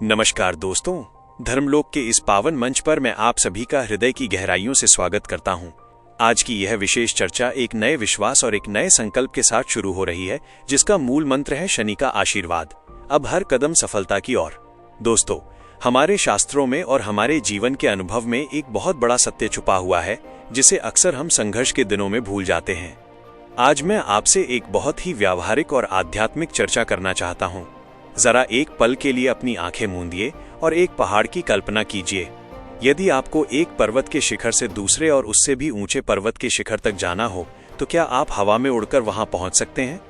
नमस्कार दोस्तों, धर्मलोक के इस पावन मंच पर मैं आप सभी का हृदय की गहराइयों से स्वागत करता हूं। आज की यह विशेष चर्चा एक नए विश्वास और एक नए संकल्प के साथ शुरू हो रही है, जिसका मूल मंत्र है शनि का आशीर्वाद, अब हर कदम सफलता की ओर। दोस्तों, हमारे शास्त्रों में और हमारे जीवन के अनुभव में एक बहुत बड़ा सत्य छुपा हुआ है, जिसे अक्सर हम संघर्ष के दिनों में भूल जाते हैं। आज मैं आपसे एक बहुत ही व्यावहारिक और आध्यात्मिक चर्चा करना चाहता हूँ। जरा एक पल के लिए अपनी आंखें मूंदिए और एक पहाड़ की कल्पना कीजिए। यदि आपको एक पर्वत के शिखर से दूसरे और उससे भी ऊंचे पर्वत के शिखर तक जाना हो, तो क्या आप हवा में उड़कर वहां पहुंच सकते हैं?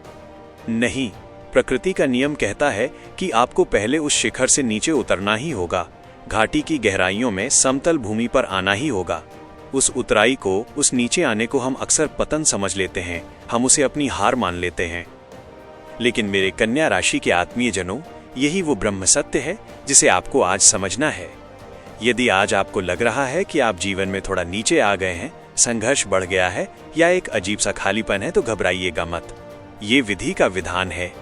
नहीं, प्रकृति का नियम कहता है कि आपको पहले उस शिखर से नीचे उतरना ही होगा, घाटी की गहराइयों में समतल भूमि पर आना ही होगा। उस उतराई को, उस नीचे आने को हम अक्सर पतन समझ लेते हैं, हम उसे अपनी हार मान लेते हैं। लेकिन मेरे कन्या राशि के आत्मीय जनों, यही वो ब्रह्म सत्य है जिसे आपको आज समझना है। यदि आज आपको लग रहा है कि आप जीवन में थोड़ा नीचे आ गए हैं, संघर्ष बढ़ गया है या एक अजीब सा खालीपन है, तो घबराइएगा मत। ये विधि का विधान है।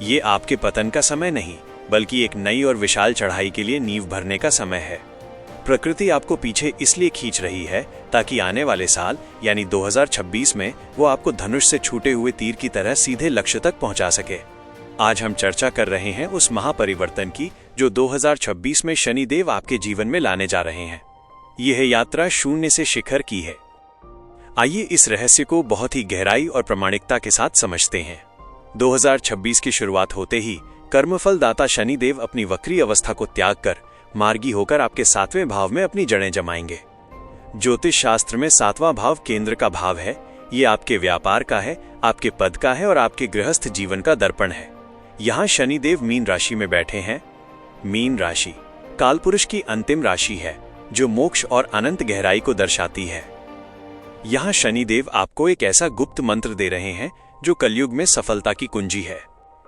ये आपके पतन का समय नहीं, बल्कि एक नई और विशाल चढ़ाई के लिए नींव भरने का समय है। प्रकृति आपको पीछे इसलिए खींच रही है ताकि आने वाले साल यानी 2026 में वो आपको धनुष से छूटे हुए तीर की तरह सीधे लक्ष्य तक पहुंचा सके। आज हम चर्चा कर रहे हैं उस महापरिवर्तन की जो 2026 में शनिदेव आपके जीवन में लाने जा रहे हैं। यह यात्रा शून्य से शिखर की है। आइए इस रहस्य को बहुत ही गहराई और प्रामाणिकता के साथ समझते हैं। 2026 की शुरुआत होते ही कर्मफल दाता शनिदेव अपनी वक्री अवस्था को त्याग कर मार्गी होकर आपके 7वें भाव में अपनी जड़ें जमाएंगे। ज्योतिष शास्त्र में 7वां भाव केंद्र का भाव है। ये आपके व्यापार का है, आपके पद का है और आपके गृहस्थ जीवन का दर्पण है। यहाँ शनिदेव मीन राशि में बैठे हैं। मीन राशि कालपुरुष की अंतिम राशि है, जो मोक्ष और अनंत गहराई को दर्शाती है। यहाँ शनिदेव आपको एक ऐसा गुप्त मंत्र दे रहे हैं जो कलयुग में सफलता की कुंजी है।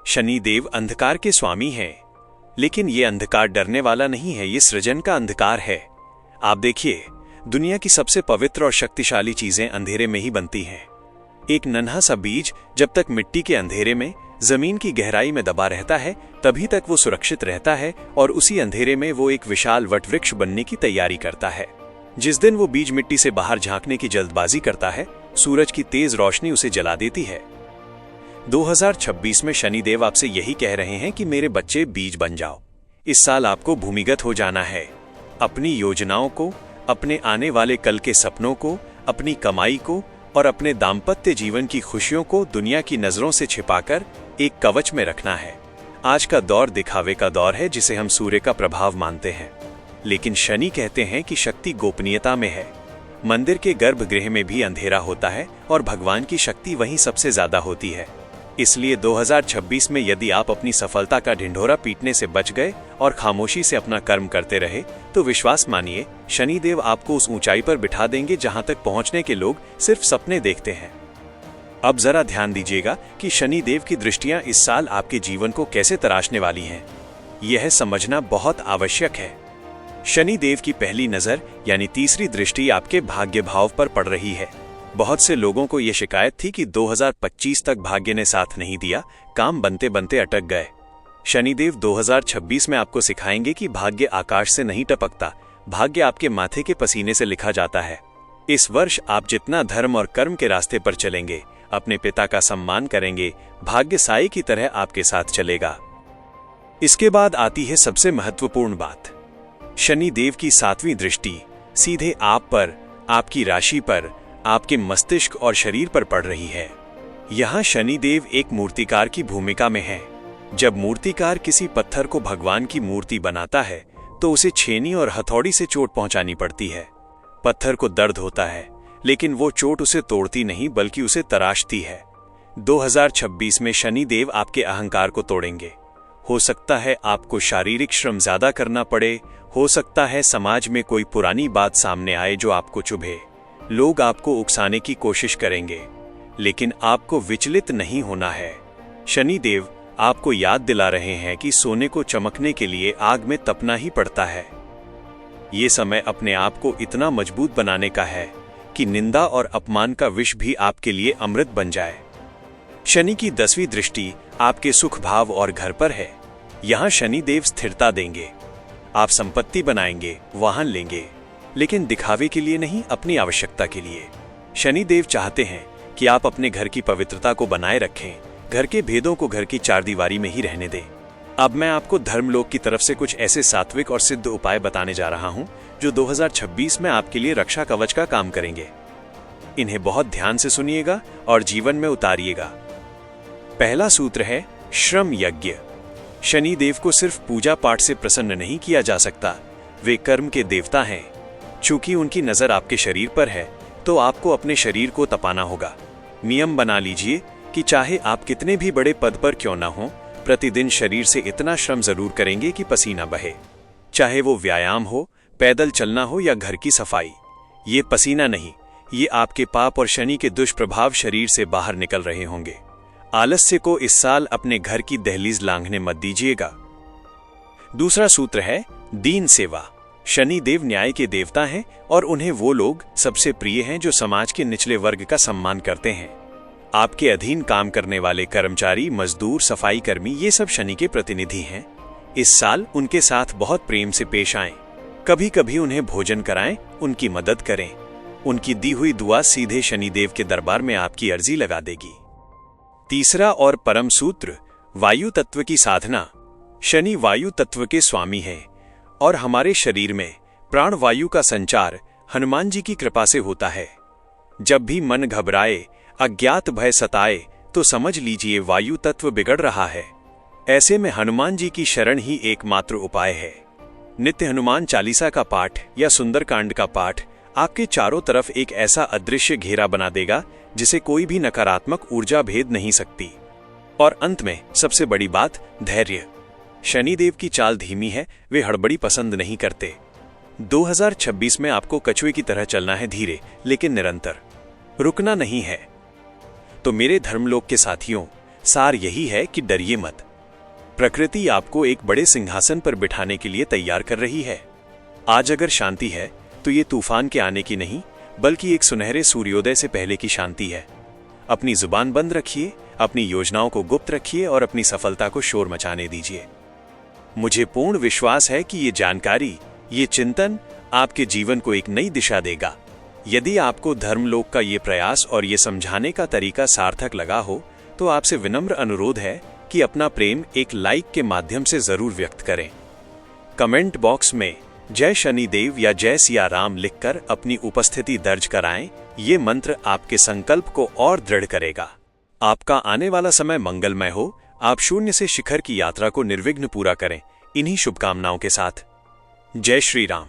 शनिदेव अंधकार के स्वामी हैं, लेकिन ये अंधकार डरने वाला नहीं है, ये सृजन का अंधकार है। आप देखिए, दुनिया की सबसे पवित्र और शक्तिशाली चीजें अंधेरे में ही बनती हैं। एक नन्हा सा बीज जब तक मिट्टी के अंधेरे में, जमीन की गहराई में दबा रहता है, तभी तक वो सुरक्षित रहता है और उसी अंधेरे में वो एक विशाल वटवृक्ष बनने की तैयारी करता है। जिस दिन वो बीज मिट्टी से बाहर झांकने की जल्दबाजी करता है, सूरज की तेज रोशनी उसे जला देती है। 2026 में शनिदेव आपसे यही कह रहे हैं कि मेरे बच्चे बीज बन जाओ। इस साल आपको भूमिगत हो जाना है। अपनी योजनाओं को, अपने आने वाले कल के सपनों को, अपनी कमाई को और अपने दाम्पत्य जीवन की खुशियों को दुनिया की नजरों से छिपाकर एक कवच में रखना है। आज का दौर दिखावे का दौर है, जिसे हम सूर्य का प्रभाव मानते हैं, लेकिन शनि कहते हैं कि शक्ति गोपनीयता में है। मंदिर के गर्भगृह में भी अंधेरा होता है और भगवान की शक्ति वहीं सबसे ज्यादा होती है। इसलिए 2026 में यदि आप अपनी सफलता का ढिंढोरा पीटने से बच गए और खामोशी से अपना कर्म करते रहे, तो विश्वास मानिए, शनिदेव आपको उस ऊंचाई पर बिठा देंगे जहां तक पहुंचने के लोग सिर्फ सपने देखते हैं। अब जरा ध्यान दीजिएगा कि शनिदेव की दृष्टियां इस साल आपके जीवन को कैसे तराशने वाली हैं। यह समझना बहुत आवश्यक है। शनिदेव की पहली नजर यानी तीसरी दृष्टि आपके भाग्य भाव पर पड़ रही है। बहुत से लोगों को यह शिकायत थी कि 2025 तक भाग्य ने साथ नहीं दिया, काम बनते बनते अटक गए। शनिदेव 2026 में आपको सिखाएंगे कि भाग्य आकाश से नहीं टपकता, भाग्य आपके माथे के पसीने से लिखा जाता है। इस वर्ष आप जितना धर्म और कर्म के रास्ते पर चलेंगे, अपने पिता का सम्मान करेंगे, भाग्य साए की तरह आपके साथ चलेगा। इसके बाद आती है सबसे महत्वपूर्ण बात। शनिदेव की 7वीं दृष्टि सीधे आप पर, आपकी राशि पर, आपके मस्तिष्क और शरीर पर पड़ रही है। यहाँ शनिदेव एक मूर्तिकार की भूमिका में है। जब मूर्तिकार किसी पत्थर को भगवान की मूर्ति बनाता है, तो उसे छेनी और हथौड़ी से चोट पहुंचानी पड़ती है। पत्थर को दर्द होता है, लेकिन वो चोट उसे तोड़ती नहीं बल्कि उसे तराशती है। 2026 में शनिदेव आपके अहंकार को तोड़ेंगे। हो सकता है आपको शारीरिक श्रम ज्यादा करना पड़े, हो सकता है समाज में कोई पुरानी बात सामने आए जो आपको चुभे। लोग आपको उकसाने की कोशिश करेंगे, लेकिन आपको विचलित नहीं होना है। शनिदेव आपको याद दिला रहे हैं कि सोने को चमकने के लिए आग में तपना ही पड़ता है। ये समय अपने आप को इतना मजबूत बनाने का है कि निंदा और अपमान का विष भी आपके लिए अमृत बन जाए। शनि की 10वीं दृष्टि आपके सुख भाव और घर पर है। यहाँ शनिदेव स्थिरता देंगे। आप संपत्ति बनाएंगे, वाहन लेंगे, लेकिन दिखावे के लिए नहीं, अपनी आवश्यकता के लिए। शनिदेव चाहते हैं कि आप अपने घर की पवित्रता को बनाए रखें, घर के भेदों को घर की चारदीवारी में ही रहने दें। अब मैं आपको धर्मलोक की तरफ से कुछ ऐसे सात्विक और सिद्ध उपाय बताने जा रहा हूं जो 2026 में आपके लिए रक्षा कवच का काम करेंगे। इन्हें बहुत ध्यान से सुनिएगा और जीवन में उतारिएगा। पहला सूत्र है श्रम यज्ञ। शनिदेव को सिर्फ पूजा पाठ से प्रसन्न नहीं किया जा सकता, वे कर्म के देवता हैं। चूंकि उनकी नजर आपके शरीर पर है, तो आपको अपने शरीर को तपाना होगा। नियम बना लीजिए कि चाहे आप कितने भी बड़े पद पर क्यों ना हो, प्रतिदिन शरीर से इतना श्रम जरूर करेंगे कि पसीना बहे। चाहे वो व्यायाम हो, पैदल चलना हो या घर की सफाई। ये पसीना नहीं, ये आपके पाप और शनि के दुष्प्रभाव शरीर से बाहर निकल रहे होंगे। आलस्य को इस साल अपने घर की दहलीज लांघने मत दीजिएगा। दूसरा सूत्र है दीन सेवा। शनिदेव न्याय के देवता हैं और उन्हें वो लोग सबसे प्रिय हैं जो समाज के निचले वर्ग का सम्मान करते हैं। आपके अधीन काम करने वाले कर्मचारी, मजदूर, सफाई कर्मी, ये सब शनि के प्रतिनिधि हैं। इस साल उनके साथ बहुत प्रेम से पेश आएं। कभी कभी उन्हें भोजन कराएं, उनकी मदद करें। उनकी दी हुई दुआ सीधे शनिदेव के दरबार में आपकी अर्जी लगा देगी। तीसरा और परम सूत्र वायु तत्व की साधना। शनि वायु तत्व के स्वामी हैं और हमारे शरीर में प्राण वायु का संचार हनुमान जी की कृपा से होता है। जब भी मन घबराए, अज्ञात भय सताए, तो समझ लीजिए वायु तत्व बिगड़ रहा है। ऐसे में हनुमान जी की शरण ही एकमात्र उपाय है। नित्य हनुमान चालीसा का पाठ या सुंदरकांड का पाठ आपके चारों तरफ एक ऐसा अदृश्य घेरा बना देगा जिसे कोई भी नकारात्मक ऊर्जा भेद नहीं सकती। और अंत में सबसे बड़ी बात, धैर्य। शनिदेव की चाल धीमी है, वे हड़बड़ी पसंद नहीं करते। 2026 में आपको कछुए की तरह चलना है, धीरे लेकिन निरंतर, रुकना नहीं है। तो मेरे धर्मलोक के साथियों, सार यही है कि डरिए मत। प्रकृति आपको एक बड़े सिंहासन पर बिठाने के लिए तैयार कर रही है। आज अगर शांति है तो ये तूफान के आने की नहीं, बल्कि एक सुनहरे सूर्योदय से पहले की शांति है। अपनी जुबान बंद रखिए, अपनी योजनाओं को गुप्त रखिए और अपनी सफलता को शोर मचाने दीजिए। मुझे पूर्ण विश्वास है कि ये जानकारी, ये चिंतन आपके जीवन को एक नई दिशा देगा। यदि आपको धर्मलोक का ये प्रयास और ये समझाने का तरीका सार्थक लगा हो, तो आपसे विनम्र अनुरोध है कि अपना प्रेम एक लाइक के माध्यम से जरूर व्यक्त करें। कमेंट बॉक्स में जय शनिदेव या जय सिया राम लिखकर अपनी उपस्थिति दर्ज कराएं। ये मंत्र आपके संकल्प को और दृढ़ करेगा। आपका आने वाला समय मंगलमय हो। आप शून्य से शिखर की यात्रा को निर्विघ्न पूरा करें। इन्हीं शुभकामनाओं के साथ जय श्री राम।